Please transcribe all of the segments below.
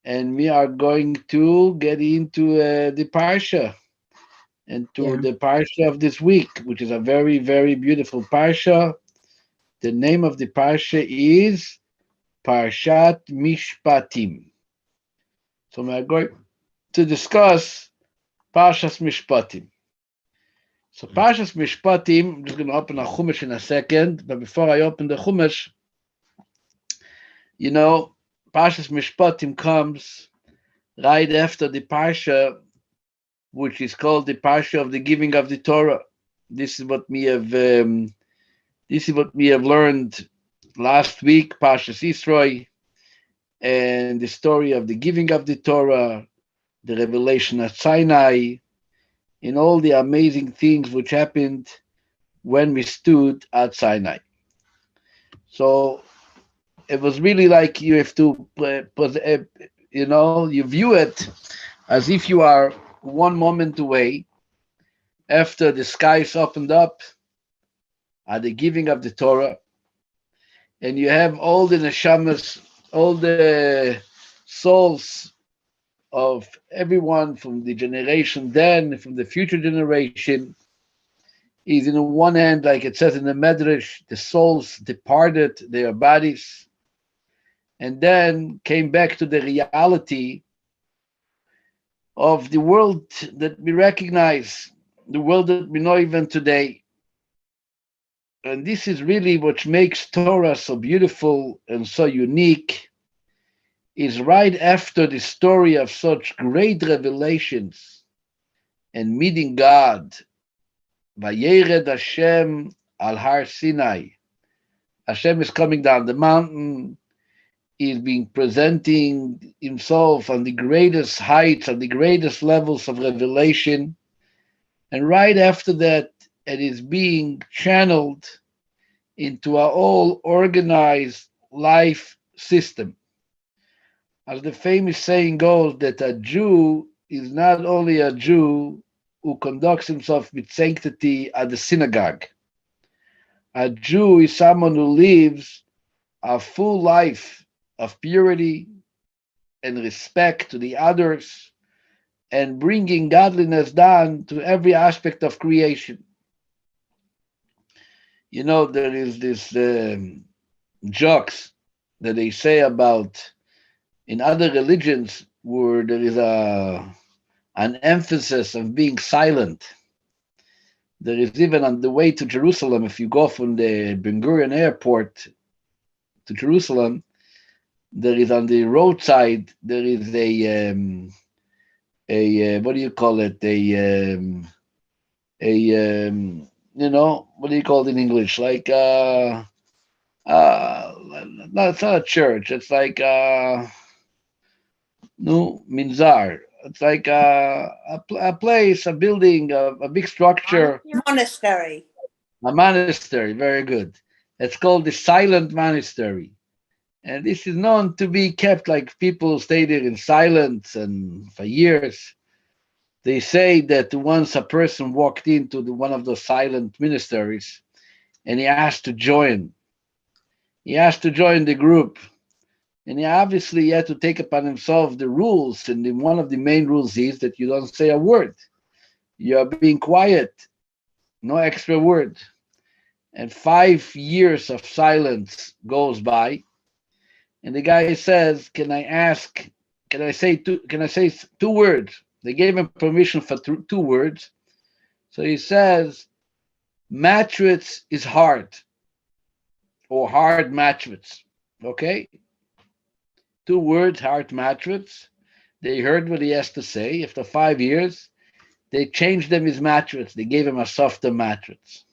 and we are going to get into the Parsha and to Yeah. the Parsha of this week, which is a very, very beautiful Parsha. The name of the Parsha is Parshat Mishpatim. So we are going to discuss Parshas Mishpatim. So Parshas Mishpatim, I'm just going to open a Chumash in a second, but before I open the Chumash, you know, Parshas Mishpatim comes right after the Parsha, which is called the Parsha of the giving of the Torah. This is what we have. This is what we have learned last week, Parshas Yisroi, and the story of the giving of the Torah, the revelation at Sinai, and all the amazing things which happened when we stood at Sinai. So it was really like you have to, you view it as if you are one moment away after the skies opened up at the giving of the Torah, and you have all the neshamas, all the souls of everyone from the generation then, from the future generation, is in one hand, like it says in the Medrash, the souls departed their bodies and then came back to the reality of the world that we recognize, the world that we know even today. And this is really what makes Torah so beautiful and so unique, is right after the story of such great revelations and meeting God, Vayered Hashem al Har Sinai. Hashem is coming down the mountain, is being presenting himself on the greatest heights, on the greatest levels of revelation. And right after that, it is being channeled into a all organized life system. As the famous saying goes, that a Jew is not only a Jew who conducts himself with sanctity at the synagogue. A Jew is someone who lives a full life of purity and respect to the others and bringing godliness down to every aspect of creation. You know, there is this jokes that they say about in other religions where there is an emphasis of being silent. There is even on the way to Jerusalem, if you go from the Ben Gurion airport to Jerusalem, there is on the roadside, there is a what do you call it? What do you call it in English? Like, uh, no, it's not a church. It's like, no, Minzar. It's like a place, a building, a big structure, Monastery. a monastery. Very good. It's called the Silent Monastery. And this is known to be kept like people stay there in silence and for years. They say that once a person walked into one of those silent monasteries and he asked to join. He asked to join the group. And he had to take upon himself the rules. And one of the main rules is that you don't say a word. You are being quiet, no extra word. And 5 years of silence goes by. And the guy says, can I say two words? They gave him permission for two words. So he says, mattress is hard or hard mattress. Okay? Two words, hard mattress. They heard what he has to say. After 5 years, they changed him his mattress. They gave him a softer mattress.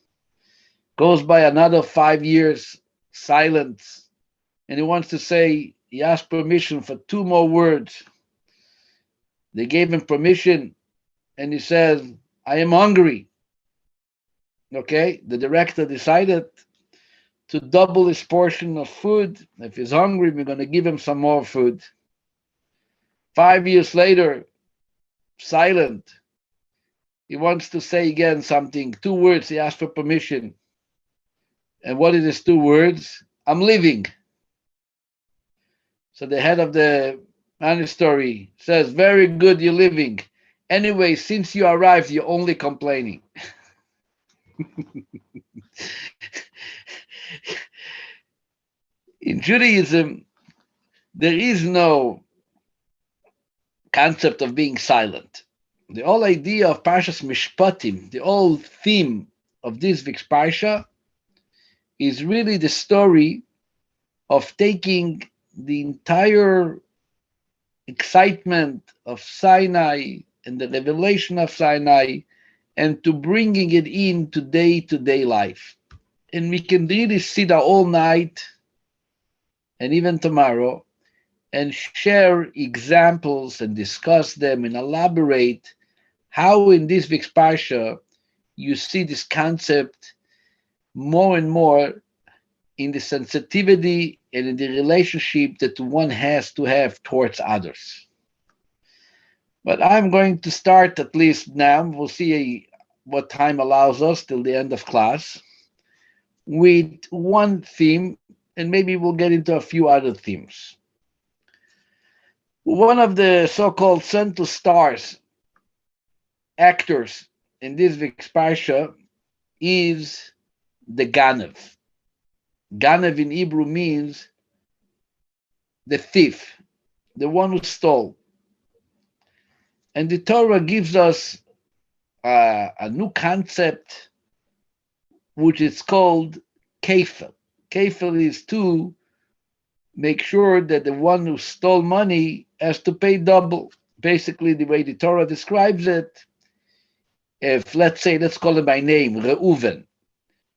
Goes by another 5 years, silence. And he wants to say, he asked permission for two more words. They gave him permission, and he says, I am hungry. Okay? The director decided to double his portion of food. If he's hungry, we're going to give him some more food. 5 years later, silent. He wants to say again something. Two words. He asked for permission. And what is his two words? I'm leaving. So the head of the Honest story says, very good you're living. Anyway, since you arrived, you're only complaining. In Judaism, there is no concept of being silent. The whole idea of Parshas Mishpatim, the whole theme of this week's Parsha, is really the story of taking the entire excitement of Sinai and the revelation of Sinai and to bringing it into day-to-day life. And we can really sit there all night and even tomorrow and share examples and discuss them and elaborate how in this week's Parsha you see this concept more and more in the sensitivity and in the relationship that one has to have towards others. But I'm going to start at least now. We'll see what time allows us till the end of class with one theme, and maybe we'll get into a few other themes. One of the so-called central stars, actors in this week's Parsha is the Ganev. Ganev in Hebrew means the thief, the one who stole. And the Torah gives us a new concept, which is called kefil. Kefil is to make sure that the one who stole money has to pay double. Basically, the way the Torah describes it, if let's call it by name, Reuven.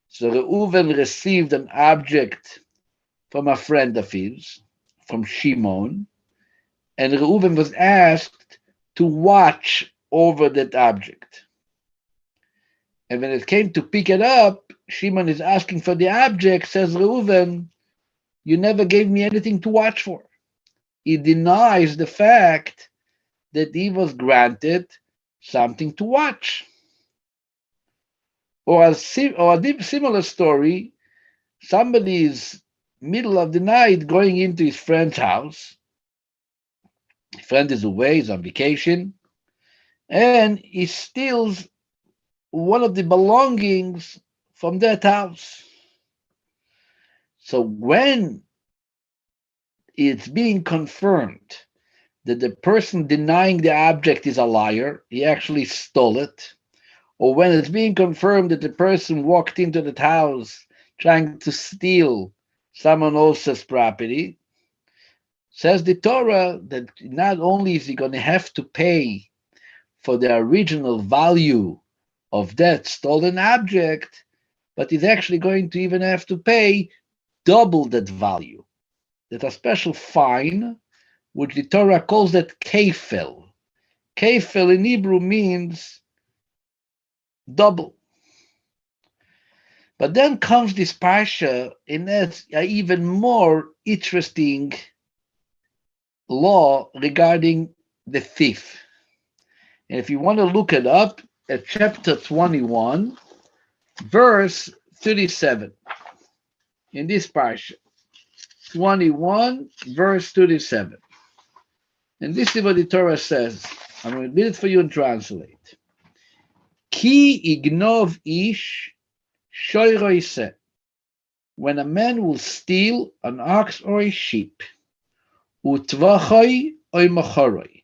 So Reuven received an object from a friend of his, from Shimon, and Reuven was asked to watch over that object. And when it came to pick it up, Shimon is asking for the object, says Reuven, you never gave me anything to watch for. He denies the fact that he was granted something to watch. Or a similar story, somebody is middle of the night going into his friend's house. His friend is away, he's on vacation, and he steals one of the belongings from that house. So when it's being confirmed that the person denying the object is a liar, he actually stole it, or when it's being confirmed that the person walked into that house trying to steal someone else's property, says the Torah that not only is he going to have to pay for the original value of that stolen object, but he's actually going to even have to pay double that value. That's a special fine, which the Torah calls that kefil. Kefil in Hebrew means double. But then comes this parsha, and that's an even more interesting law regarding the thief. And if you want to look it up, at chapter 21, verse 37, in this parsha, 21, verse 37. And this is what the Torah says. I'm going to read it for you and translate. Ki ignov ish shoyroise. When a man will steal an ox or a sheep, utvachoi oy machoroi,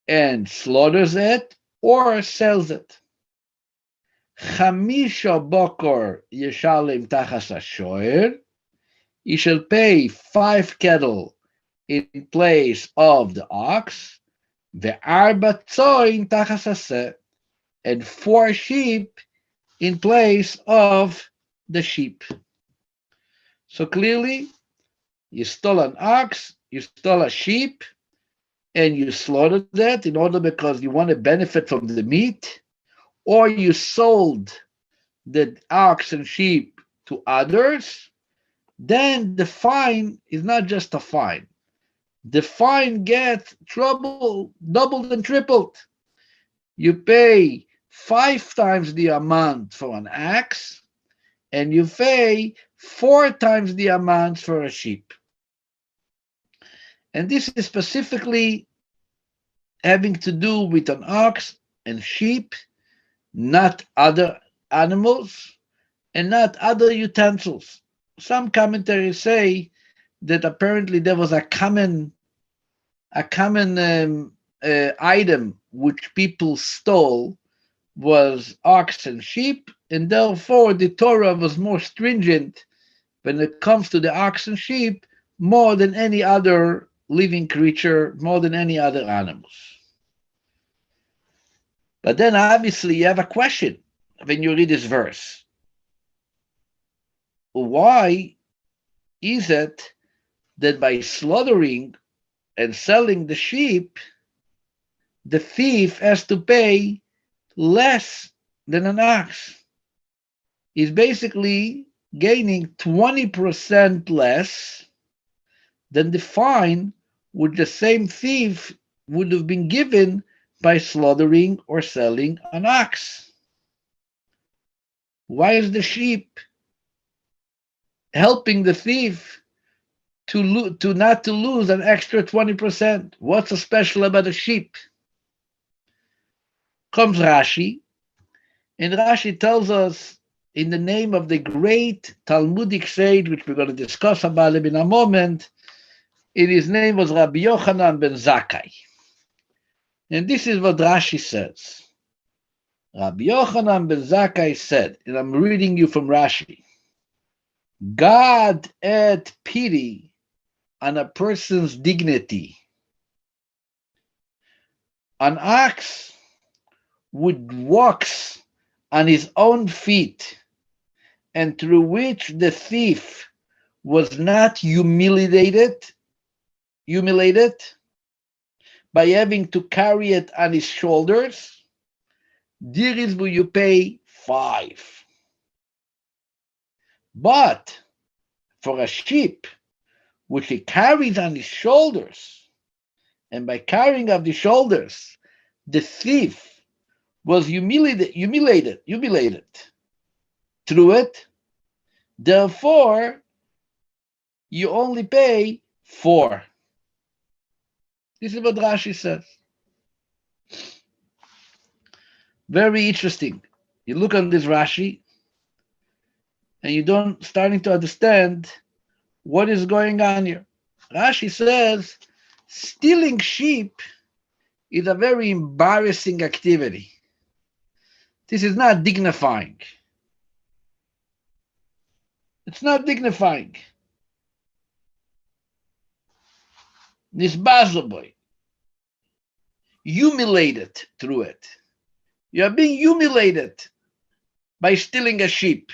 and slaughters it or sells it. Chamisha bokor yeshalem tachas hashoer. He shall pay 5 cattle in place of the ox, ve'arba tzoin tachas haseh, and 4 sheep in place of the sheep. So clearly, you stole an ox, you stole a sheep, and you slaughtered that in order because you want to benefit from the meat, or you sold the ox and sheep to others, then the fine is not just a fine. The fine gets doubled and tripled. You pay 5 times the amount for an ox, and you pay 4 times the amount for a sheep. And this is specifically having to do with an ox and sheep, not other animals, and not other utensils. Some commentaries say that apparently there was a common item which people stole was ox and sheep, and therefore the Torah was more stringent when it comes to the ox and sheep more than any other living creature, more than any other animals. But then obviously you have a question when you read this verse. Why is it that by slaughtering and selling the sheep, the thief has to pay less than an ox? He's basically gaining 20% less than the fine which the same thief would have been given by slaughtering or selling an ox. Why is the sheep helping the thief to not to lose an extra 20%? What's so special about a sheep? Comes Rashi, and Rashi tells us in the name of the great Talmudic sage, which we're going to discuss about him in a moment, his name was Rabbi Yochanan ben Zakkai. And this is what Rashi says. Rabbi Yochanan ben Zakkai said, and I'm reading you from Rashi, God had pity on a person's dignity. An ox would walks on his own feet, and through which the thief was not humiliated by having to carry it on his shoulders, there is where you pay 5. But for a sheep, which he carries on his shoulders, and by carrying of the shoulders, the thief was humiliated through it. Therefore, you only pay 4. This is what Rashi says. Very interesting. You look on this Rashi, and you don't starting to understand what is going on here. Rashi says, stealing sheep is a very embarrassing activity. This is not dignifying. It's not dignifying. This boy, humiliated through it. You are being humiliated by stealing a sheep.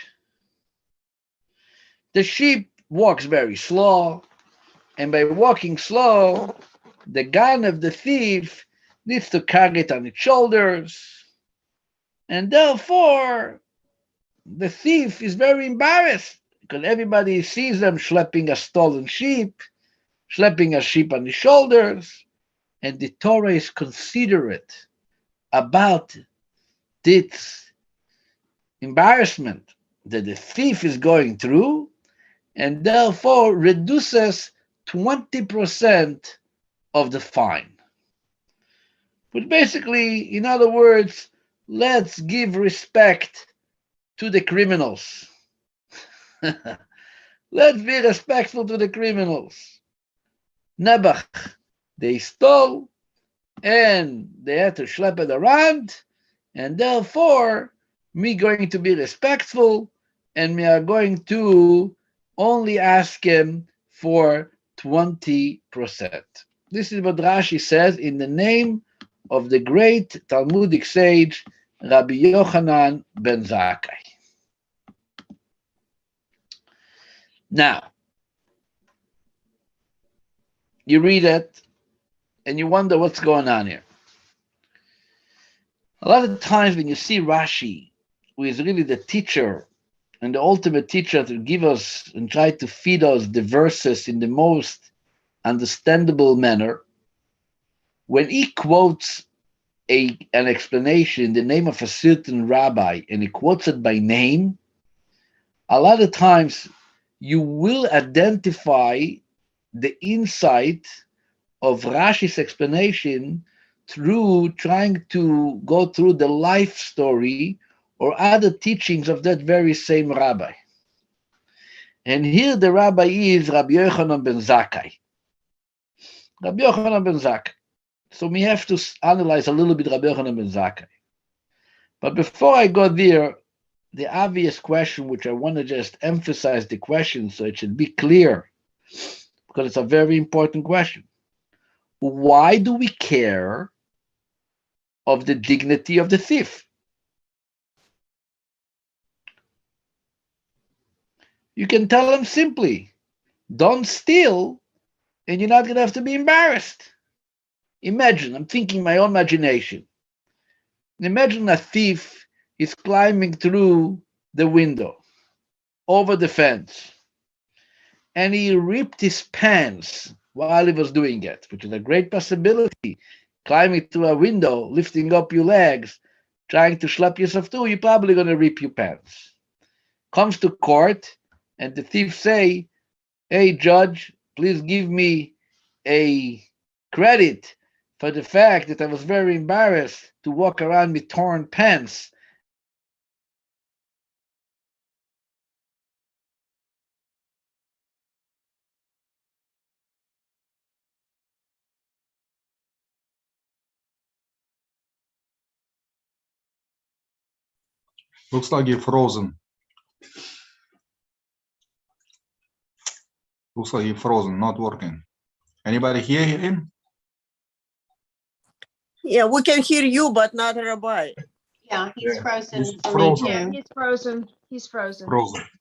The sheep walks very slow, and by walking slow, the gun of the thief needs to carry it on its shoulders, and therefore the thief is very embarrassed because everybody sees them schlepping a stolen sheep, schlepping a sheep on his shoulders, and the Torah is considerate about this embarrassment that the thief is going through, and therefore reduces 20% of the fine. But basically, in other words, let's give respect to the criminals. Let's be respectful to the criminals. Nebuch, they stole and they had to schlep it around, and therefore, me going to be respectful, and we are going to only ask him for 20%. This is what Rashi says in the name of the great Talmudic sage, Rabbi Yochanan ben Zakkai. Now, you read it, and you wonder what's going on here. A lot of times when you see Rashi, who is really the teacher and the ultimate teacher to give us and try to feed us the verses in the most understandable manner, when he quotes an explanation in the name of a certain rabbi and he quotes it by name, a lot of times you will identify the insight of Rashi's explanation through trying to go through the life story or other teachings of that very same rabbi. And here the rabbi is Rabbi Yochanan ben Zakkai. Rabbi Yochanan ben Zakkai. So we have to analyze a little bit Rabbi Yochanan ben Zakkai. But before I go there, the obvious question, which I want to just emphasize the question so it should be clear, because it's a very important question. Why do we care of the dignity of the thief? You can tell him simply, don't steal, and you're not going to have to be embarrassed. Imagine, I'm thinking my own imagination. Imagine a thief is climbing through the window, over the fence, and he ripped his pants while he was doing it, which is a great possibility. Climbing through a window, lifting up your legs, trying to schlep yourself through, you're probably going to rip your pants. Comes to court, and the thief say, hey, judge, please give me a credit for the fact that I was very embarrassed to walk around with torn pants. Looks like you're frozen. Looks like you're frozen, not working. Anybody hear him? Yeah, we can hear you, but not Rabbi. Yeah, he's Yeah, frozen he's for frozen. me Yeah, too. he's frozen. He's frozen. Frozen.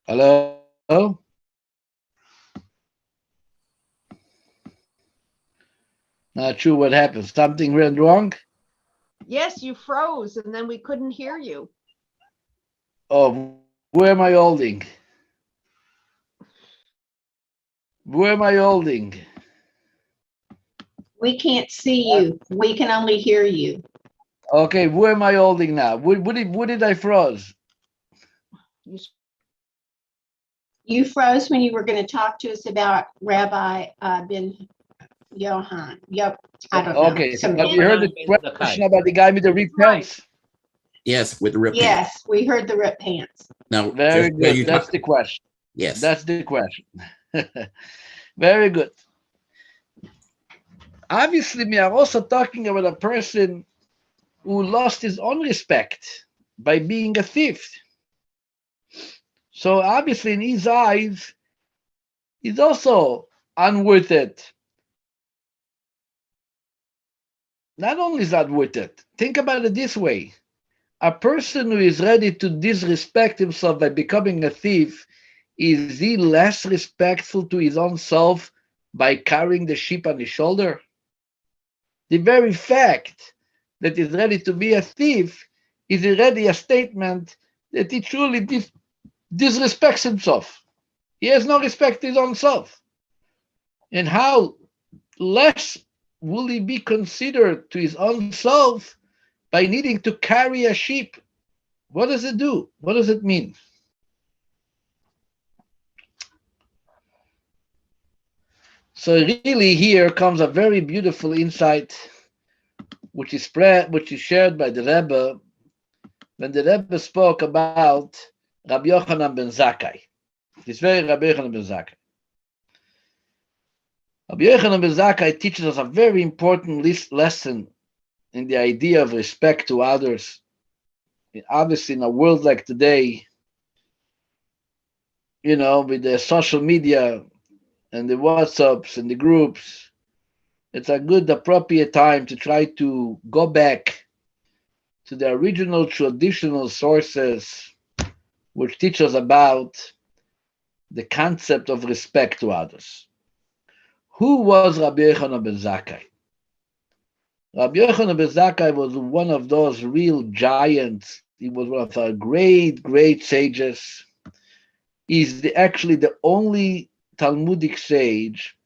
Hello? Not sure what happened. Something went wrong? Yes, you froze and then we couldn't hear you. Oh, where am I holding? Where am I holding? We can't see you. We can only hear you. Okay, where am I holding now? What did I froze? You You froze when you were going to talk to us about Rabbi Ben Yohan. Yep, I don't know. Okay, so Some- have you heard the question about the guy with the ripped Right. pants? Yes, with the rip pants. Yes, we heard the rip pants. Now, Very just where good. you That's talk- the question. yes. That's the question. Very good. Obviously, we are also talking about a person who lost his own respect by being a thief. So obviously, in his eyes, he's also unworth it. Not only is that worth it, think about it this way. A person who is ready to disrespect himself by becoming a thief, is he less respectful to his own self by carrying the sheep on his shoulder? The very fact that he's ready to be a thief is already a statement that he truly disrespects himself. He has no respect to his own self. And how less will he be considered to his own self by needing to carry a sheep? What does it do? What does it mean? So really here comes a very beautiful insight which is shared by the Rebbe when the Rebbe spoke about Rabbi Yochanan ben Zakkai. This very Rabbi Yochanan ben Zakkai. Rabbi Yochanan ben Zakkai teaches us a very important lesson in the idea of respect to others. Obviously, in a world like today, with the social media and the WhatsApps and the groups, it's a good, appropriate time to try to go back to the original traditional sources which teach us about the concept of respect to others. Who was Rabbi Yochanan ben Zakkai? Rabbi Yochanan ben Zakkai was one of those real giants. He was one of our great, great sages. He's actually the only Talmudic sage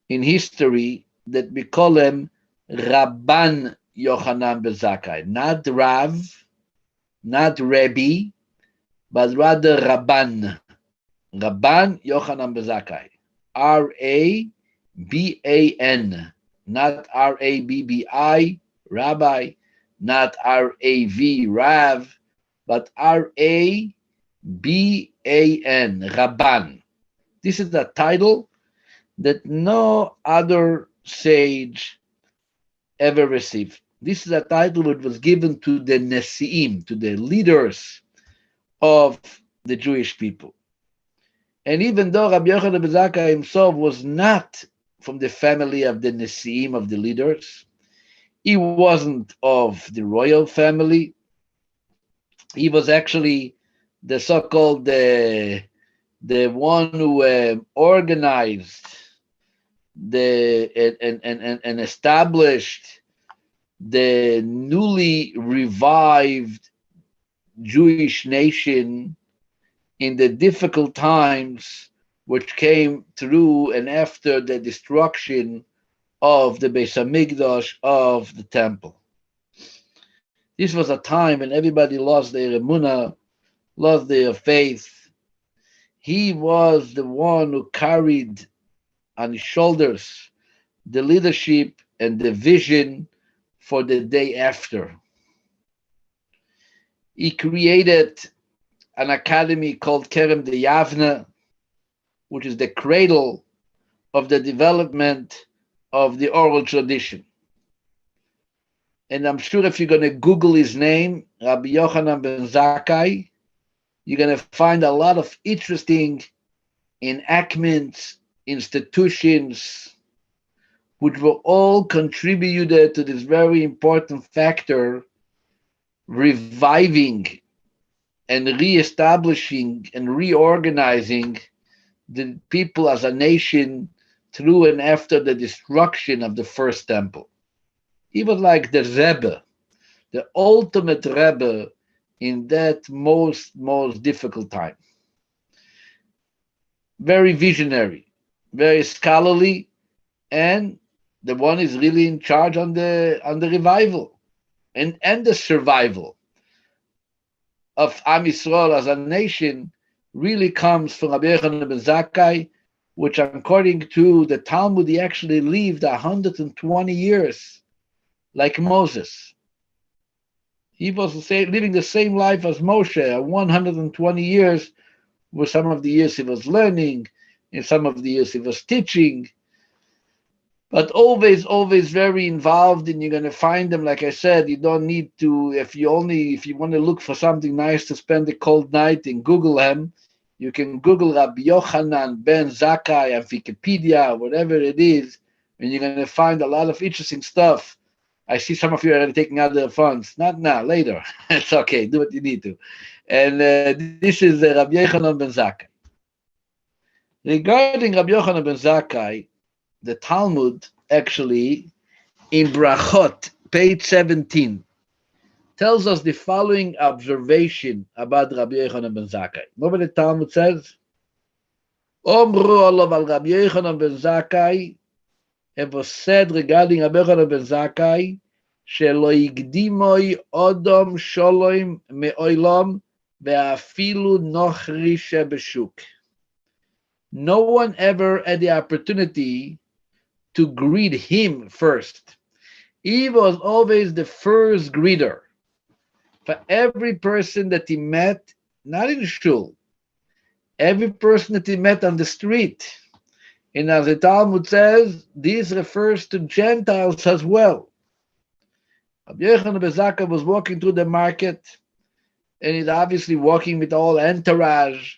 in history that we call him Rabban Yochanan ben Zakkai. Not Rav, not Rebbe, but rather Rabban. Rabban Yochanan ben Zakkai. R-A-B-A-N. Not R-A-B-B-I, Rabbi, not R-A-V, Rav, but R-A-B-A-N, Rabban. This is a title that no other sage ever received. This is a title that was given to the Nesi'im, to the leaders of the Jewish people. And even though Rabbi Yochanan ben Zakkai himself was not from the family of the Nesi'im, of the leaders, he wasn't of the royal family. He was actually the so-called the one who organized and established the newly revived Jewish nation in the difficult times which came through and after the destruction of the Beis Hamikdash, of the temple. This was a time when everybody lost their emunah, lost their faith. He was the one who carried on his shoulders the leadership and the vision for the day after. He created an academy called Kerem de Yavne, which is the cradle of the development of the oral tradition. And I'm sure if you're going to Google his name, Rabbi Yochanan ben Zakkai, you're going to find a lot of interesting enactments, institutions, which were all contributed to this very important factor, reviving and reestablishing and reorganizing the people as a nation through and after the destruction of the first temple. He was like the Rebbe, the ultimate Rebbe in that most difficult time. Very visionary, very scholarly, and the one is really in charge on the revival and the survival of Am Yisrael as a nation really comes from Rabbi Yochanan ben Zakkai, which according to the Talmud, he actually lived 120 years like Moses. He was living the same life as Moshe, 120 years, with some of the years he was learning, in some of the years he was teaching, but always very involved, and you're going to find them, like I said, you don't need to, if you want to look for something nice to spend a cold night and Google him, you can Google Rabbi Yochanan ben Zakkai on Wikipedia, whatever it is, and you're going to find a lot of interesting stuff. I see some of you are already taking out their phones. Not now, later. It's okay, do what you need to. And this is Rabbi Yochanan ben Zakkai. Regarding Rabbi Yochanan ben Zakkai, the Talmud actually, in Brachot, page 17, tells us the following observation about Rabbi Yochanan ben Zakkai. Know what the Talmud says? Omru olav al Rabbi Yochanan ben Zakkai, it was said regarding Rabbi Yochanan ben Zakkai, shelo igdimoi odom sholom me'olam ve'afilu nochri shebeshuk. no one ever had the opportunity to greet him first. He was always the first greeter for every person that he met, not in shul, every person that he met on the street. And as the Talmud says, this refers to Gentiles as well. Rabbi Yochanan ben Zakkai was walking through the market, and he's obviously walking with all entourage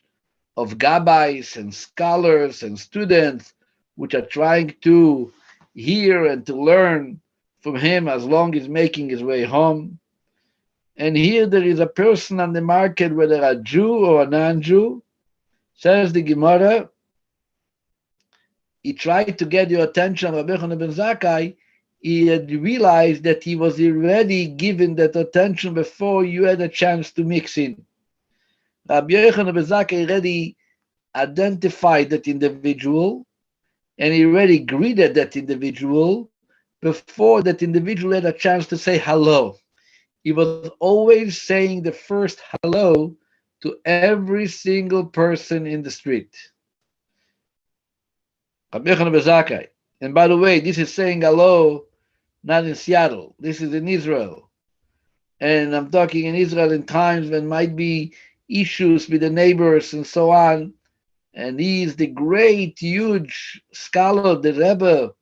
of gabbais and scholars and students, which are trying to hear and to learn from him as long as he's making his way home. And here there is a person on the market, whether a Jew or a non-Jew, says the Gemara, he tried to get your attention, Rabbi Yochanan ben Zakkai. He had realized that he was already given that attention before you had a chance to mix in. Rabbi Yochanan ben Zakkai already identified that individual, and he already greeted that individual before that individual had a chance to say hello. He was always saying the first hello to every single person in the street. Rabbi Yochanan ben Zakkai. And by the way, this is saying hello not in Seattle. This is in Israel. And I'm talking in Israel in times when might be issues with the neighbors and so on. And he is the great, huge scholar, the Rebbe,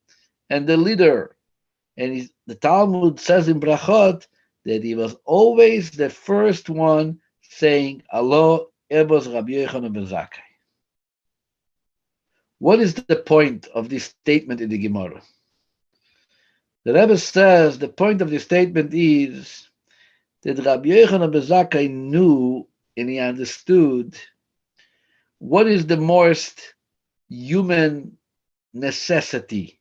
and the leader. And the Talmud says in Brachot that he was always the first one saying, Hello, Ebos Rabbi Yochanan ben Zakkai. What is the point of this statement in the Gemara? The Rebbe says the point of the statement is that Rabbi Yochanan ben Zakkai knew and he understood what is the most human necessity.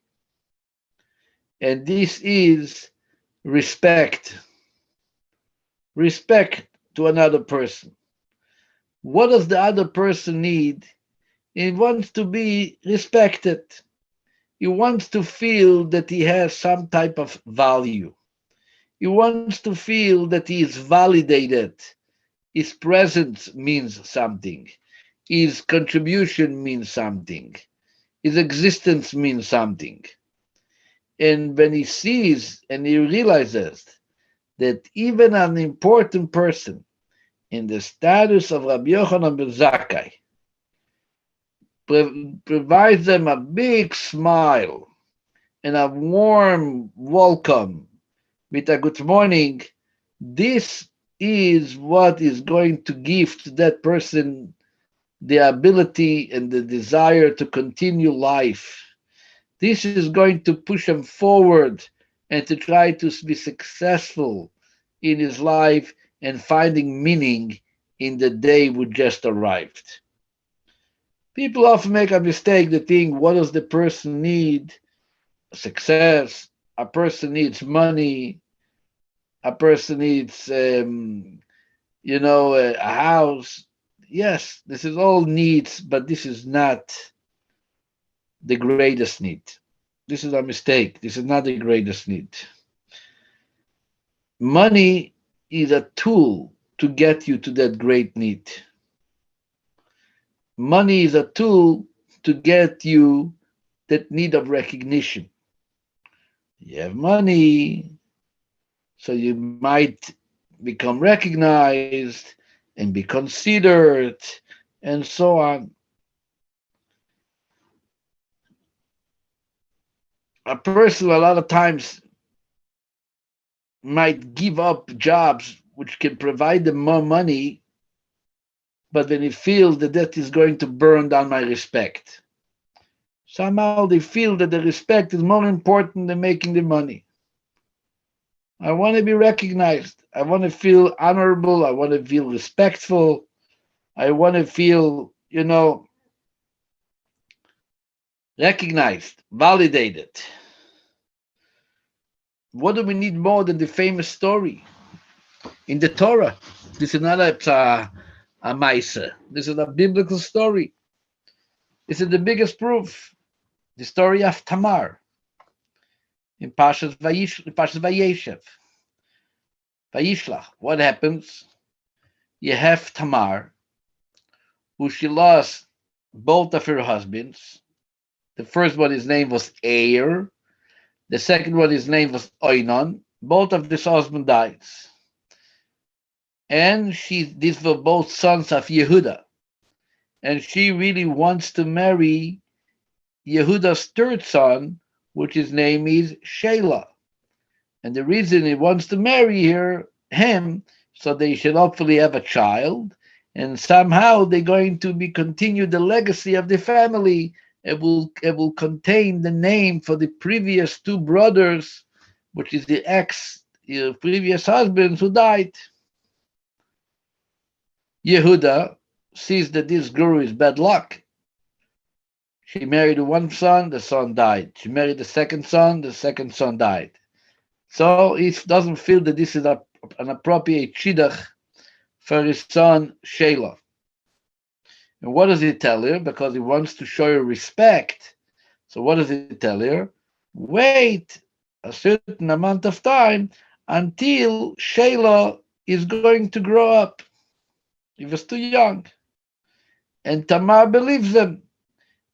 And this is respect. Respect to another person. What does the other person need? He wants to be respected. He wants to feel that he has some type of value. He wants to feel that he is validated. His presence means something. His contribution means something. His existence means something. And when he sees and he realizes that even an important person in the status of Rabbi Yochanan ben Zakkai provides them a big smile and a warm welcome with a good morning, this is what is going to give to that person the ability and the desire to continue life. This is going to push him forward and to try to be successful in his life and finding meaning in the day we just arrived. People often make a mistake. They think, what does the person need? Success. A person needs money. A person needs, a house. Yes, this is all needs, but this is not the greatest need. This is a mistake. This is not the greatest need. Money is a tool to get you to that great need. Money is a tool to get you that need of recognition. You have money, so you might become recognized and be considered, and so on. A person a lot of times might give up jobs which can provide them more money, but when he feels that that is going to burn down my respect, somehow they feel that the respect is more important than making the money. I want to be recognized. I want to feel honorable. I want to feel respectful. I want to feel, recognized, validated. What do we need more than the famous story in the Torah? This is not a Maisa. This is a biblical story. This is the biggest proof. The story of Tamar in Parshas Vayeshev. Vayishlach. What happens? You have Tamar, who she lost both of her husbands. The first one, his name was Eir. The second one, his name was Oinon. Both of this husband died. And these were both sons of Yehuda. And she really wants to marry Yehuda's third son, which his name is Shelah. And the reason he wants to marry him, so they should hopefully have a child, and somehow they're going to be continue the legacy of the family. It will contain the name for the previous two brothers, which is the previous husbands who died. Yehuda sees that this girl is bad luck. She married one son, the son died. She married the second son died. So he doesn't feel that this is an appropriate shidduch for his son Shelah. And what does he tell her? Because he wants to show her respect. So what does he tell her? Wait a certain amount of time until Shelah is going to grow up. He was too young. And Tamar believes him.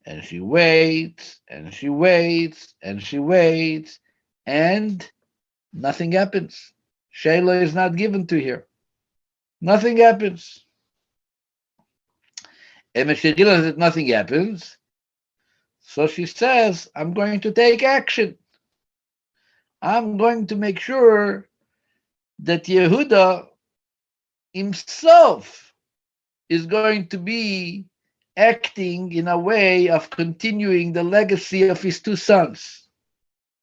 And she waits, and she waits, and she waits, and nothing happens. Shelah is not given to her. Nothing happens. And when she realizes that nothing happens, so she says, I'm going to take action. I'm going to make sure that Yehuda himself is going to be acting in a way of continuing the legacy of his two sons.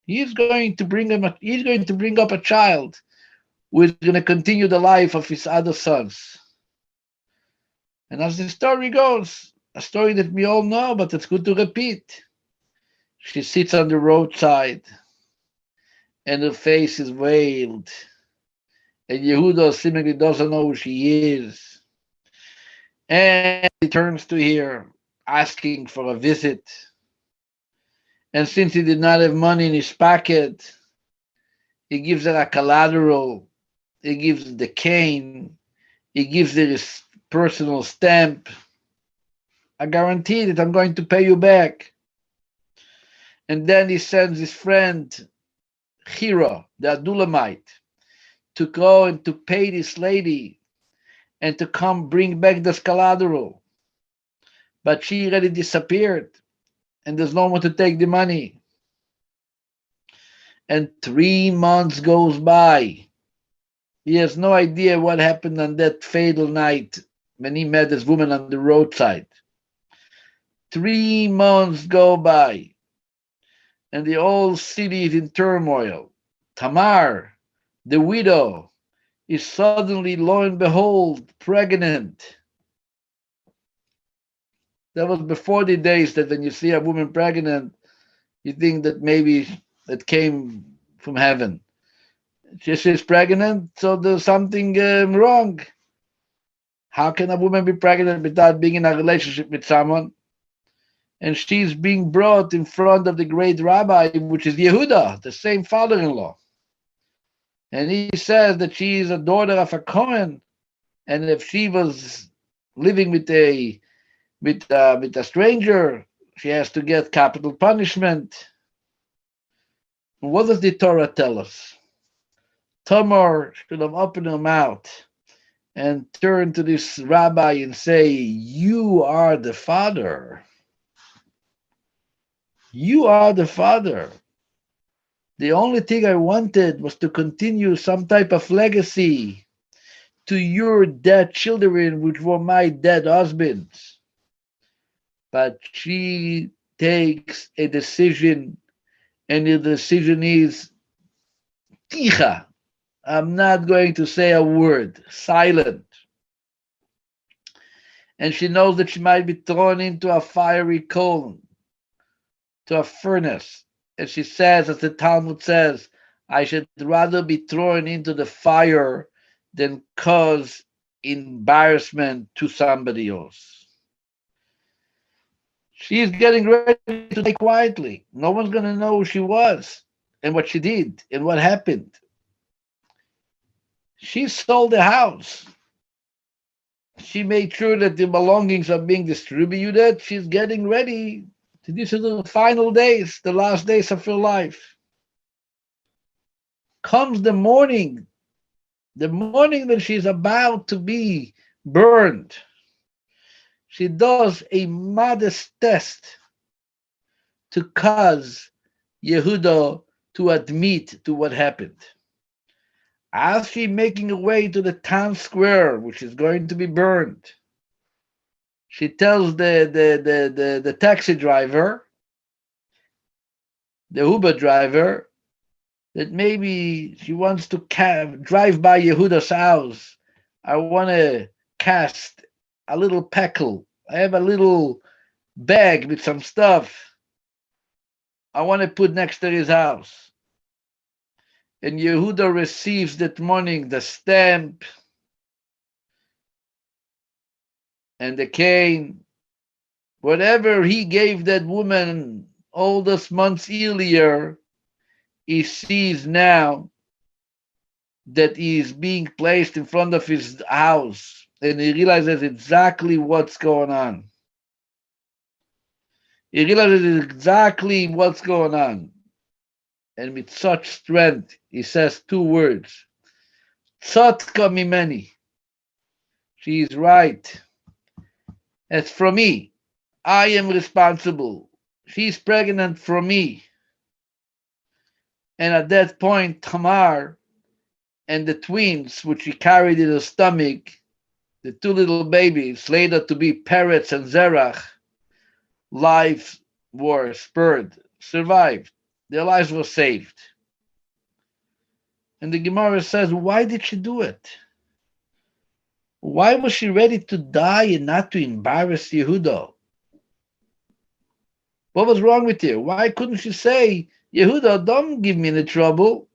He's going to bring up a child who is going to continue the life of his other sons. And as the story goes, a story that we all know, but it's good to repeat. She sits on the roadside, and her face is veiled. And Yehuda seemingly doesn't know who she is. And he turns to her, asking for a visit. And since he did not have money in his pocket, he gives her a collateral. He gives her the cane. He gives her his personal stamp. I guarantee that I'm going to pay you back. And then he sends his friend, Hira, the Adulamite, to go and to pay this lady and to come bring back this collateral. But she already disappeared, and there's no one to take the money. And 3 months goes by. He has no idea what happened on that fatal night when he met this woman on the roadside. 3 months go by, and the whole city is in turmoil. Tamar, the widow, is suddenly, lo and behold, pregnant. That was before the days that when you see a woman pregnant, you think that maybe it came from heaven. She's pregnant, so there's something wrong. How can a woman be pregnant without being in a relationship with someone? And she's being brought in front of the great rabbi, which is Yehuda, the same father-in-law. And he says that she is a daughter of a Kohen, and if she was living with a stranger, she has to get capital punishment. What does the Torah tell us? Tamar should have opened her mouth and turned to this rabbi and say, you are the father. You are the father. The only thing I wanted was to continue some type of legacy to your dead children, which were my dead husbands. But she takes a decision, and the decision is, Ticha, I'm not going to say a word, silent. And she knows that she might be thrown into a fiery cone, to a furnace. And she says, as the Talmud says, I should rather be thrown into the fire than cause embarrassment to somebody else. She's getting ready to die quietly. No one's going to know who she was and what she did and what happened. She sold the house. She made sure that the belongings are being distributed. She's getting ready. These are the final days, the last days of her life. Comes the morning when she's about to be burned. She does a modest test to cause Yehuda to admit to what happened. As she's making her way to the town square, which is going to be burned, she tells the taxi driver, the Uber driver, that maybe she wants to drive by Yehuda's house. I want to cast a little peckle. I have a little bag with some stuff I want to put next to his house. And Yehuda receives that morning the stamp and the cane. Whatever he gave that woman all those months earlier, he sees now that he is being placed in front of his house, and he realizes exactly what's going on. He realizes exactly what's going on. And with such strength, he says two words, Tzotka mimeni. She is right. As for me, I am responsible. She's pregnant for me. And at that point, Tamar and the twins, which she carried in her stomach, the two little babies, later to be Peretz and Zerach, lives were spared, survived. Their lives were saved. And the Gemara says, why did she do it? Why was she ready to die and not to embarrass Yehuda? What was wrong with her? Why couldn't she say, Yehuda, don't give me any trouble.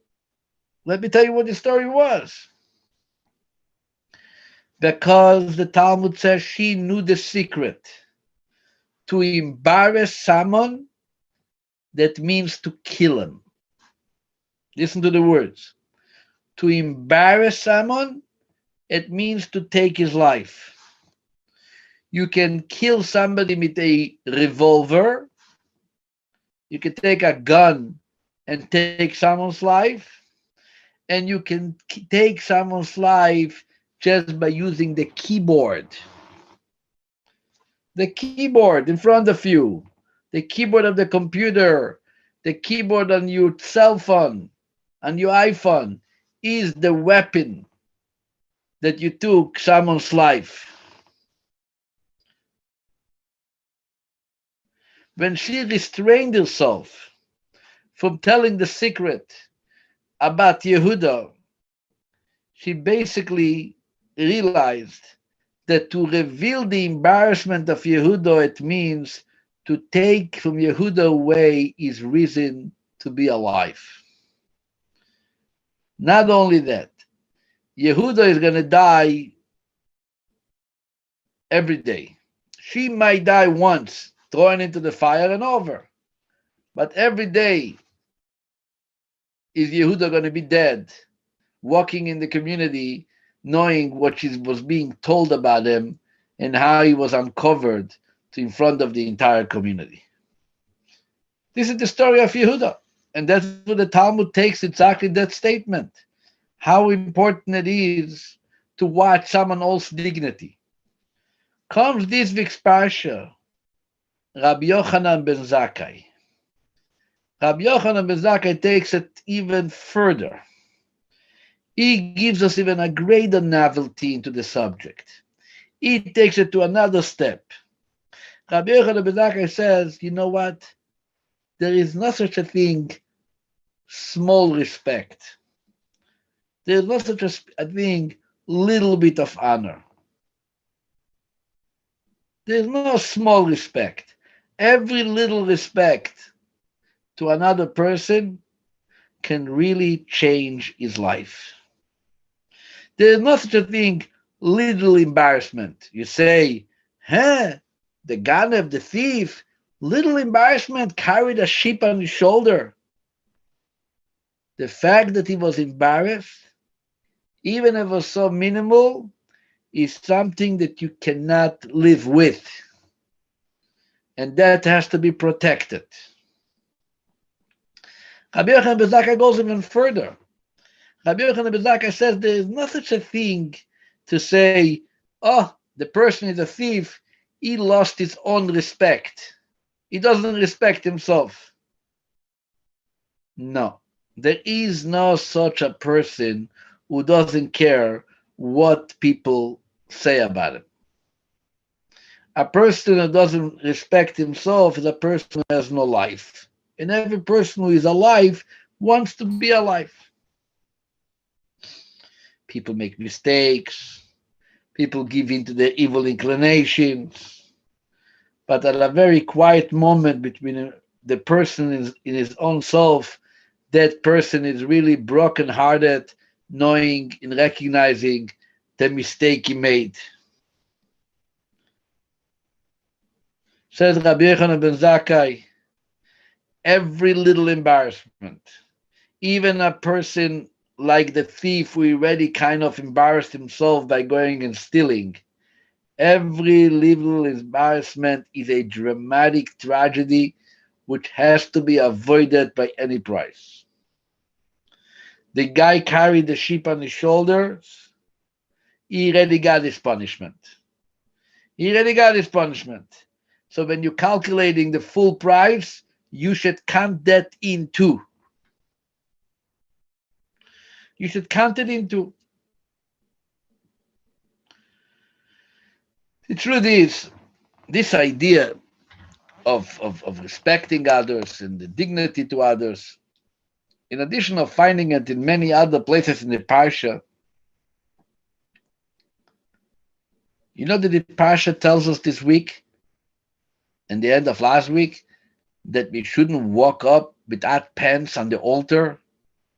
Let me tell you what the story was. Because the Talmud says she knew the secret. To embarrass someone, that means to kill him. Listen to the words. To embarrass someone, it means to take his life. You can kill somebody with a revolver. You can take a gun and take someone's life. And you can take someone's life just by using the keyboard. The keyboard in front of you, the keyboard of the computer, the keyboard on your cell phone, on your iPhone, is the weapon that you took someone's life. When she restrained herself from telling the secret about Yehuda, she basically realized that to reveal the embarrassment of Yehuda, it means to take from Yehuda away his reason to be alive. Not only that, Yehuda is going to die every day. She might die once, thrown into the fire and over. But every day is Yehuda going to be dead, walking in the community, knowing what was being told about him and how he was uncovered in front of the entire community. This is the story of Yehuda. And that's what the Talmud takes exactly that statement. How important it is to watch someone else's dignity. Comes this week's Parsha, Rabbi Yochanan ben Zakkai. Rabbi Yochanan ben Zakkai takes it even further. He gives us even a greater novelty into the subject. He takes it to another step. Rabbi Yochanan ben Zakkai says, you know what? There is no such a thing, small respect. There is no such a thing, little bit of honor. There is no small respect. Every little respect to another person can really change his life. There is no such a thing, little embarrassment. You say, the Ganev, the thief, little embarrassment, carried a sheep on his shoulder. The fact that he was embarrassed, even if it was so minimal, is something that you cannot live with, and that has to be protected. Rabbi Yochanan ben Zakkai goes even further. Rabbi Yochanan ben Zakkai says there is no such a thing to say, oh, the person is a thief, he lost his own respect. He doesn't respect himself. No, there is no such a person who doesn't care what people say about him. A person who doesn't respect himself is a person who has no life. And every person who is alive wants to be alive. People make mistakes. People give in to their evil inclinations. But at a very quiet moment between the person in his own self, that person is really broken-hearted, knowing and recognizing the mistake he made. Says Rabbi Yochanan ben Zakkai, every little embarrassment, even a person like the thief who already kind of embarrassed himself by going and stealing, every little embarrassment is a dramatic tragedy which has to be avoided by any price. The guy carried the sheep on his shoulders. He already got his punishment. So when you're calculating the full price, you should count that in too. You should count it into. The truth is, this idea of respecting others and the dignity to others, in addition of finding it in many other places in the Parsha, you know that the Parsha tells us this week, and the end of last week, that we shouldn't walk up without pants on the altar,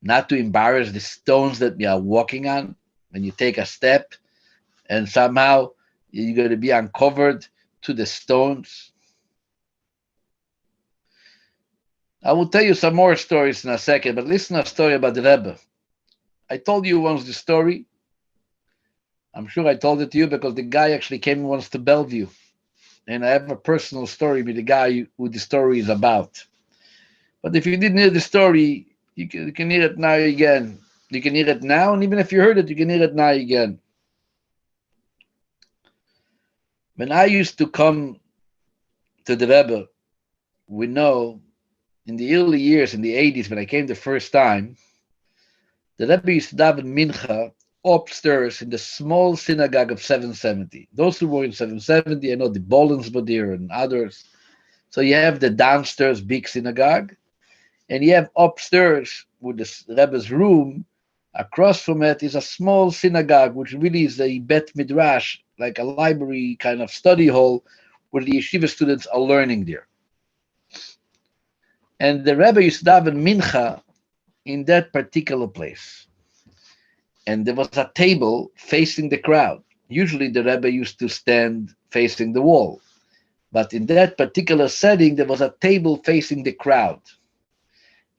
not to embarrass the stones that we are walking on when you take a step, and somehow you're going to be uncovered to the stones. I will tell you some more stories in a second, but listen to a story about the Rebbe. I told you once the story. I'm sure I told it to you because the guy actually came once to Bellevue. And I have a personal story with the guy who the story is about. But if you didn't hear the story, you can hear it now again. You can hear it now, and even if you heard it, you can hear it now again. When I used to come to the Rebbe, we know in the early years, in the 80s, when I came the first time, the Rebbe used to daven mincha upstairs in the small synagogue of 770. Those who were in 770, I know the Bolins were there and others. So you have the downstairs big synagogue, and you have upstairs with the Rebbe's room. Across from it is a small synagogue, which really is a bet midrash, like a library kind of study hall, where the yeshiva students are learning there. And the Rebbe used to daven mincha in that particular place. And there was a table facing the crowd. Usually the Rebbe used to stand facing the wall. But in that particular setting, there was a table facing the crowd.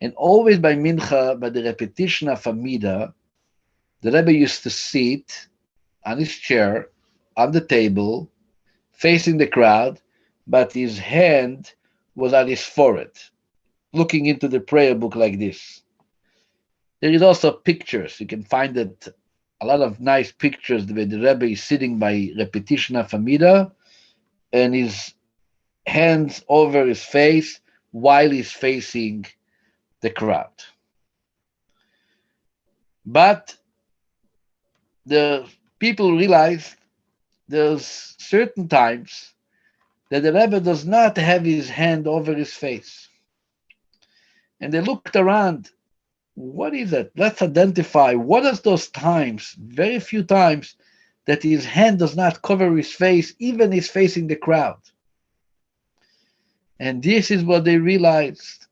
And always by mincha, by the repetition of Amida, the Rebbe used to sit on his chair, on the table, facing the crowd, but his hand was on his forehead, looking into the prayer book like this. There is also pictures. You can find it, a lot of nice pictures where the Rebbe is sitting by repetition of Amida, and his hands over his face while he's facing the crowd. But the people realize there's certain times that the Rebbe does not have his hand over his face. And they looked around. What is it? Let's identify what are those times, very few times, that his hand does not cover his face, even he's facing the crowd. And this is what they realized.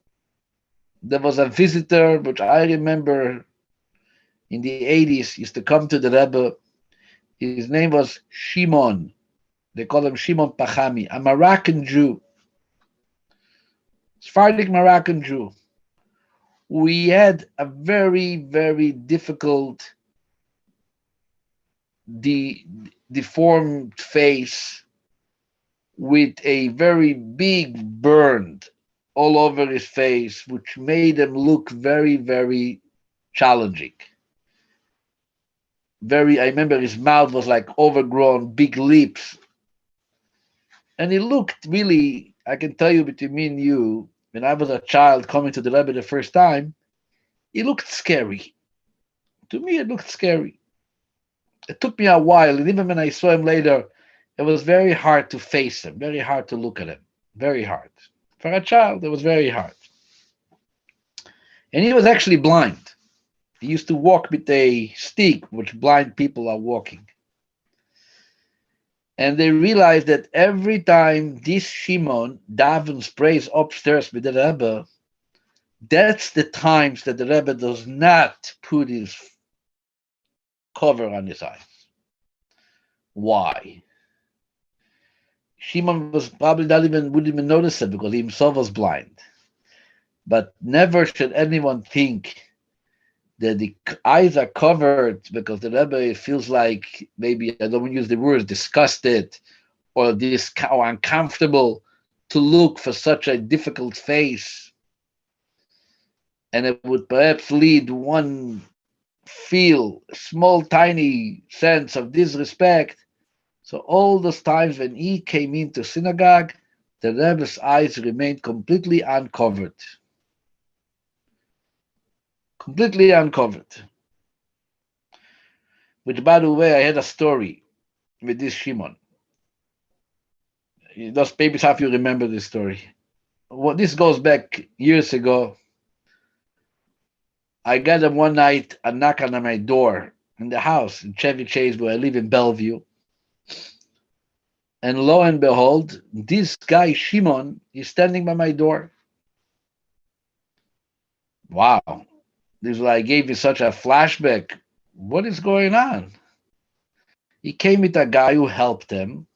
There was a visitor, which I remember in the 80s, used to come to the Rebbe. His name was Shimon. They call him Shimon Pachami, a Moroccan Jew. Sephardic Moroccan Jew. We had a very, very difficult deformed face with a very big burn all over his face, which made him look very, very challenging. I remember his mouth was like overgrown, big lips. And he looked really, I can tell you between me and you, when I was a child coming to the Rebbe the first time, he looked scary. To me, it looked scary. It took me a while, and even when I saw him later, it was very hard to face him, very hard to look at him, very hard. For a child, it was very hard. And he was actually blind. He used to walk with a stick, which blind people are walking. And they realized that every time this Shimon davens prays upstairs with the Rebbe, that's the times that the Rebbe does not put his cover on his eyes. Why? Shimon was probably wouldn't even notice it because he himself was blind. But never should anyone think that the eyes are covered because the Rebbe feels like, maybe I don't use the word disgusted or uncomfortable to look for such a difficult face. And it would perhaps lead one feel a small, tiny sense of disrespect. So all those times when he came into synagogue, the Rebbe's eyes remained completely uncovered. Completely uncovered. Which, by the way, I had a story with this Shimon. Just maybe half you remember this story. Well, this goes back years ago. I got him one night a knock on my door in the house in Chevy Chase where I live in Bellevue. And lo and behold, this guy Shimon is standing by my door. Wow. This like gave me such a flashback. What is going on? He came with a guy who helped him,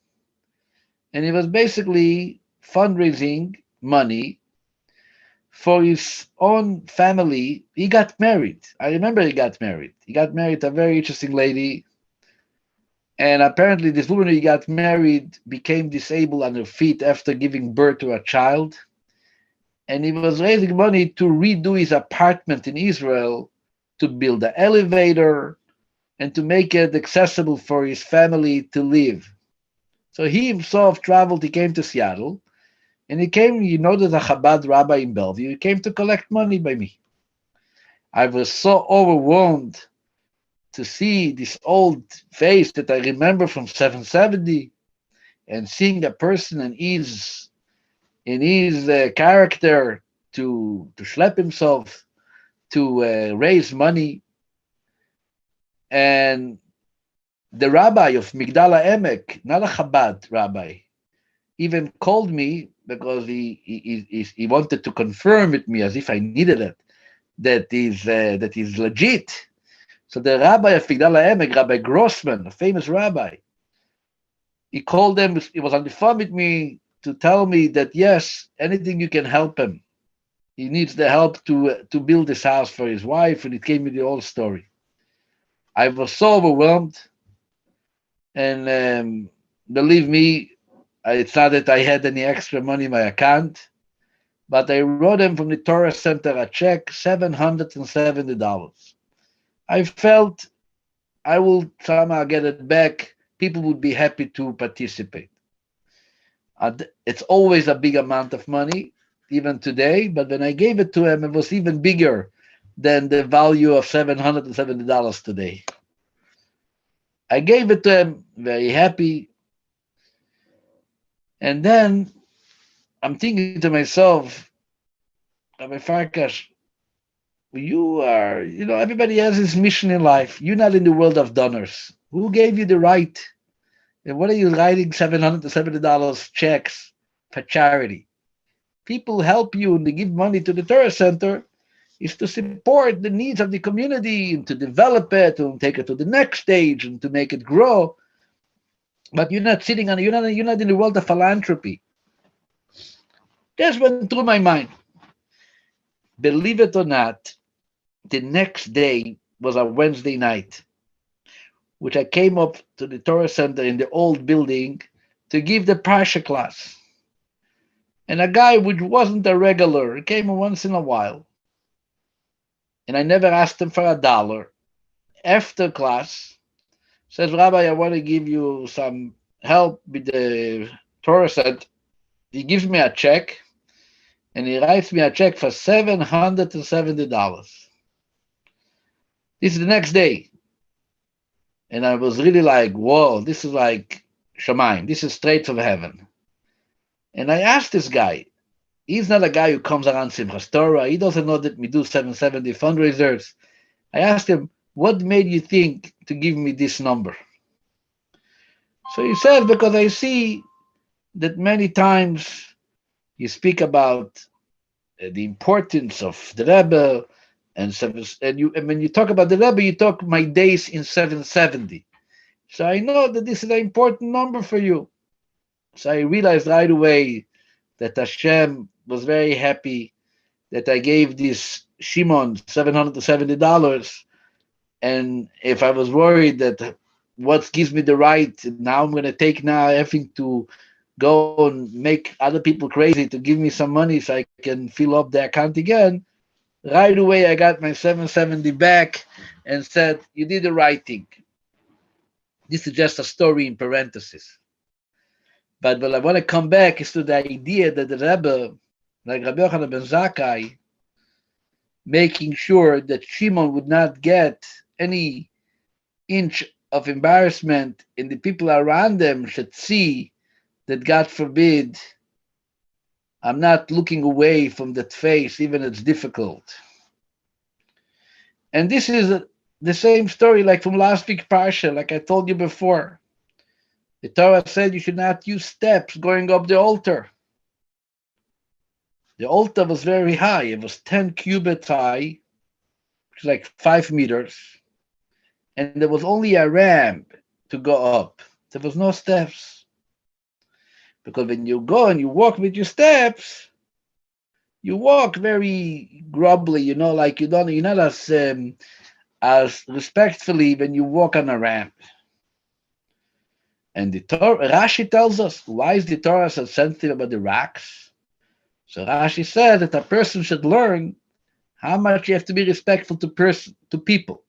and he was basically fundraising money for his own family. He got married. I remember he got married. He got married to a very interesting lady. And apparently this woman who got married became disabled on her feet after giving birth to a child. And he was raising money to redo his apartment in Israel, to build an elevator, and to make it accessible for his family to live. So he himself traveled, he came to Seattle, and he came, there's a Chabad rabbi in Bellevue, he came to collect money by me. I was so overwhelmed to see this old face that I remember from 770 and seeing a person in his character to schlep himself to raise money. And the rabbi of Migdal Emek, not a Chabad rabbi, even called me because he wanted to confirm with me as if I needed it that is legit. So the rabbi of Migdal Emek, Rabbi Grossman, a famous rabbi, he called them. He was on the phone with me to tell me that yes, anything you can help him. He needs the help to build this house for his wife, and it gave me the whole story. I was so overwhelmed, and believe me, it's not that I had any extra money in my account, but I wrote him from the Torah Center a check, $770. I felt I will somehow get it back. People would be happy to participate. It's always a big amount of money, even today, but when I gave it to him, it was even bigger than the value of $770 today. I gave it to him, very happy. And then I'm thinking to myself, Rabbi Farkash, you are, everybody has his mission in life. You're not in the world of donors. Who gave you the right? And what are you writing $770 checks for charity? People help you and they give money to the Torah Center is to support the needs of the community and to develop it and take it to the next stage and to make it grow. But you're not you're not in the world of philanthropy. Just went through my mind. Believe it or not, the next day was a Wednesday night. which I came up to the Torah Center in the old building to give the Parasha class. And a guy which wasn't a regular came once in a while. And I never asked him for $1. After class, says, Rabbi, I want to give you some help with the Torah Center. He gives me a check, and he writes me a check for $770. This is the next day. And I was really like, whoa, this is like Shamayim. This is straight from heaven. And I asked this guy, he's not a guy who comes around Simchas Torah. He doesn't know that we do 770 fundraisers. I asked him, what made you think to give me this number? So he says, because I see that many times you speak about the importance of the Rebbe, and when you talk about the Rebbe, you talk my days in 770. So I know that this is an important number for you. So I realized right away that Hashem was very happy that I gave this Shimon $770. And if I was worried that what gives me the right, now I'm going to take everything to go and make other people crazy to give me some money so I can fill up the account again, right away I got my 770 back and said, you did the right thing. This is just a story in parentheses. But what I want to come back is to the idea that the Rebbe, like Rabbi Yochanan ben Zakkai, making sure that Shimon would not get any inch of embarrassment, and the people around them should see that, God forbid, I'm not looking away from that face, even it's difficult. And this is the same story like from last week Parsha, like I told you before. The Torah said you should not use steps going up the altar. The altar was very high. It was 10 cubits high, which is like 5 meters. And there was only a ramp to go up. There was no steps. Because when you go and you walk with your steps, you walk very grubbly, like you're not as respectfully when you walk on a ramp. And the Torah, Rashi tells us, why is the Torah so sensitive about the rocks? So Rashi said that a person should learn how much you have to be respectful to people.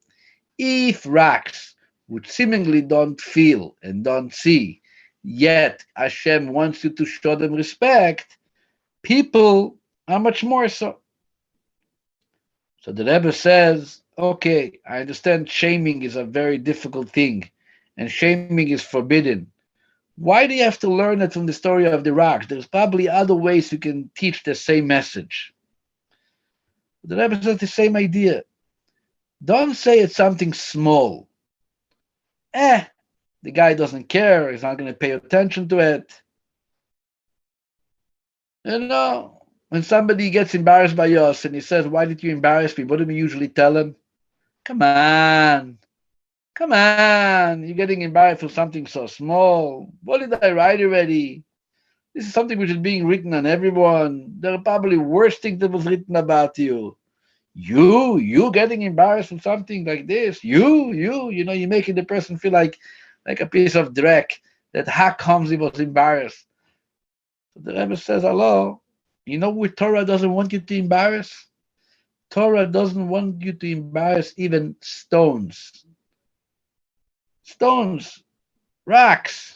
If rocks, which seemingly don't feel and don't see, yet Hashem wants you to show them respect, people are much more so. So the Rebbe says, okay, I understand shaming is a very difficult thing, and shaming is forbidden. Why do you have to learn it from the story of the rocks? There's probably other ways you can teach the same message. The Rebbe says the same idea. Don't say it's something small. The guy doesn't care. He's not going to pay attention to it. When somebody gets embarrassed by us and he says, why did you embarrass me? What do we usually tell him? Come on. You're getting embarrassed for something so small. What did I write already? This is something which is being written on everyone. There are probably worse things that was written about you. You getting embarrassed for something like this? You're making the person feel like a piece of dreck, that how comes he was embarrassed. So the Rebbe says, hello, what Torah doesn't want you to embarrass? Torah doesn't want you to embarrass even stones. Stones, rocks.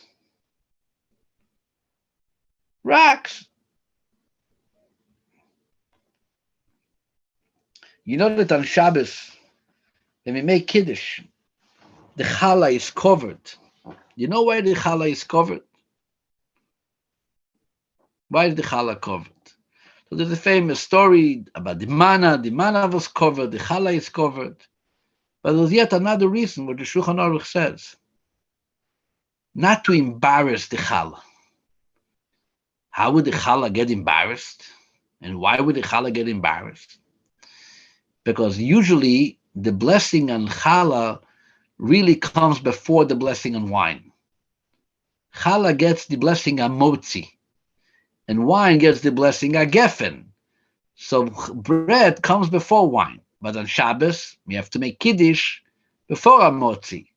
You know that on Shabbos, when we make Kiddush, the challah is covered. You know why the challah is covered? Why is the challah covered? So there's a famous story about the manna. The manna was covered, the challah is covered. But there's yet another reason what the Shulchan Aruch says. Not to embarrass the challah. How would the challah get embarrassed? And why would the challah get embarrassed? Because usually the blessing on challah really comes before the blessing on wine. Challah gets the blessing on motzi, and wine gets the blessing on geffen. So bread comes before wine. But on Shabbos, we have to make Kiddush before our motzi.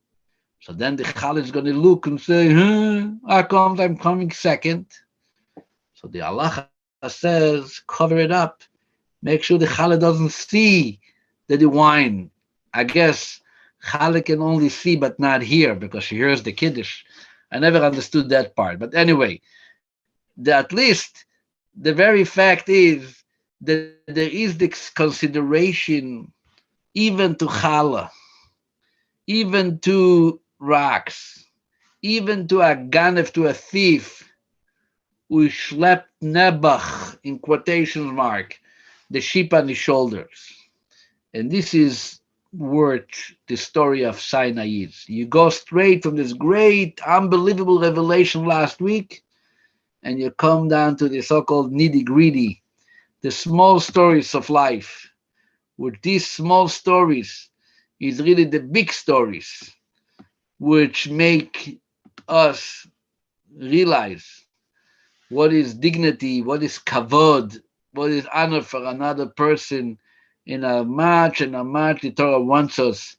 So then the Chal is going to look and say, how come I'm coming second? So the halacha says, cover it up. Make sure the Chal doesn't see the wine. I guess Chal can only see but not hear because she hears the Kiddush. I never understood that part. But anyway, at least the very fact is that there is this consideration even to challah, even to rocks, even to a ganef, to a thief, who schlepped nebach, in quotation mark, the sheep on his shoulders. And this is what the story of Sinai is. You go straight from this great, unbelievable revelation last week, and you come down to the so-called nitty-gritty, the small stories of life. With these small stories is really the big stories, which make us realize what is dignity, what is kavod, what is honor for another person. In a much and a much, the Torah wants us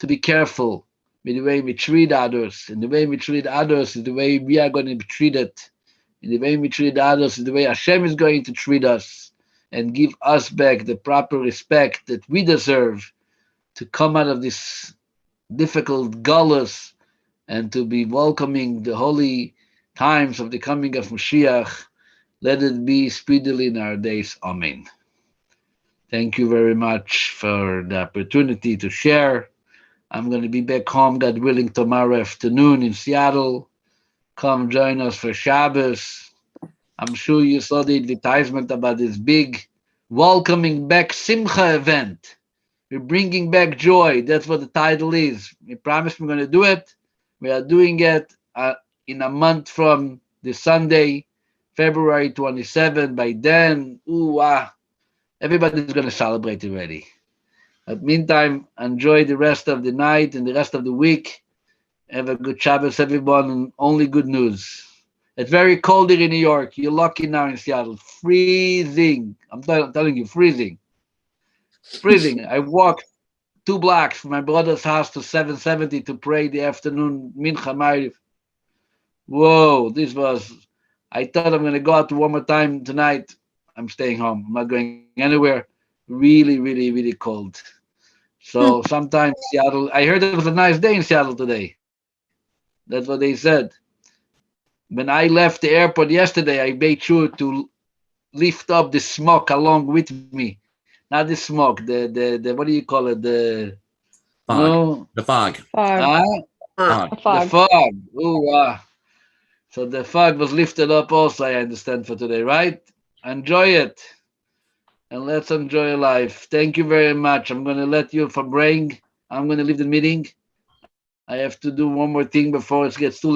to be careful with the way we treat others. And the way we treat others is the way we are going to be treated. And the way we treat others is the way Hashem is going to treat us and give us back the proper respect that we deserve to come out of this difficult gullus and to be welcoming the holy times of the coming of Mashiach. Let it be speedily in our days. Amen. Thank you very much for the opportunity to share. I'm going to be back home, God willing, tomorrow afternoon in Seattle. Come join us for Shabbos. I'm sure you saw the advertisement about this big welcoming back Simcha event. We're bringing back joy. That's what the title is. We promised we're going to do it. We are doing it in a month from this Sunday, February 27. By then, everybody's going to celebrate already. But meantime, enjoy the rest of the night and the rest of the week. Have a good Shabbos, everyone, and only good news. It's very cold here in New York. You're lucky now in Seattle. Freezing. I'm telling you, freezing. Freezing. I walked 2 blocks from my brother's house to 770 to pray the afternoon Mincha Ma'ariv. Whoa, I thought I'm going to go out one more time tonight. I'm staying home. I'm not going anywhere. Really, really, really cold. So sometimes Seattle, I heard it was a nice day in Seattle today. That's what they said. When I left the airport yesterday, I made sure to lift up the smoke along with me. Not the smoke, the what do you call it? The Fog. no, The fog. Fog. Fog. A fog. the fog. So the fog was lifted up also, I understand, for today, right? Enjoy it. And let's enjoy life. Thank you very much. I'm going to let you for praying. I'm going to leave the meeting. I have to do one more thing before it gets too late.